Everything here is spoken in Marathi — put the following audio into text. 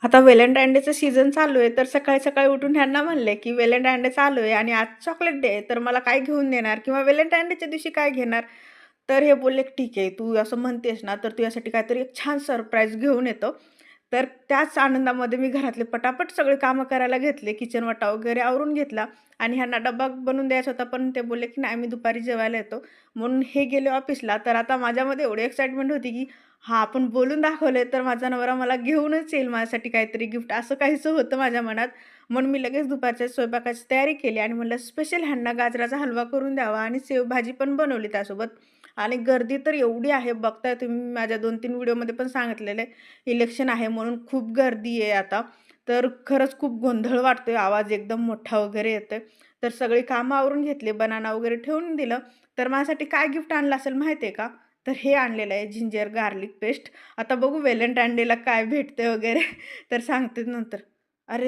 आता व्हॅलेंटाईन डेचं सीझन चालू आहे, तर सकाळी-सकाळी उठून ह्यांना म्हणले, की व्हॅलेंटाईन डे चालू आहे आणि आज चॉकलेट डे आहे, तर मला काय घेऊन देणार किंवा व्हॅलेंटाईन डेच्या दिवशी काय घेणार? तर हे बोलले, "ठीक आहे, तू असं म्हणतेस ना, तर तुझ्यासाठी काहीतरी एक छान सरप्राईज घेऊन येतो." तर त्याच आनंदामध्ये मी घरातले पटापट सगळे कामं करायला घेतले. किचन वाटा वगैरे आवरून घेतला आणि ह्यांना डब्बा बनवून द्यायचा होता, पण ते बोलले, की "नाही, मी दुपारी जेवायला येतो." म्हणून हे गेले ऑफिसला. तर आता माझ्यामध्ये एवढी एक्साइटमेंट होती, की हां, आपण बोलून दाखवलंय, तर माझा नवरा मला घेऊनच येईल माझ्यासाठी काहीतरी गिफ्ट, असं काहीसं होतं माझ्या मनात. म्हणून मी लगेच दुपारच्या स्वयंपाकाची तयारी केली आणि म्हणलं स्पेशल ह्यांना गाजराचा हलवा करून द्यावा आणि शेवभाजी पण बनवली त्यासोबत. आणि गर्दी तर एवढी आहे, बघताय तुम्ही माझ्या 2-3 व्हिडिओमध्ये पण सांगितलेलं आहे, इलेक्शन आहे म्हणून खूप गर्दी आहे आता. तर खरंच खूप गोंधळ वाटतोय, आवाज एकदम मोठा वगैरे येतोय. तर सगळी कामं आवरून घेतली, बनाना वगैरे ठेवून दिलं. तर माझ्यासाठी काय गिफ्ट आणलं असेल माहिती आहे का? तर हे आणलेलं आहे जिंजर गार्लिक पेस्ट. आता बघू व्हॅलेंटाईन डेला काय भेटते वगैरे तर सांगते नंतर. अरे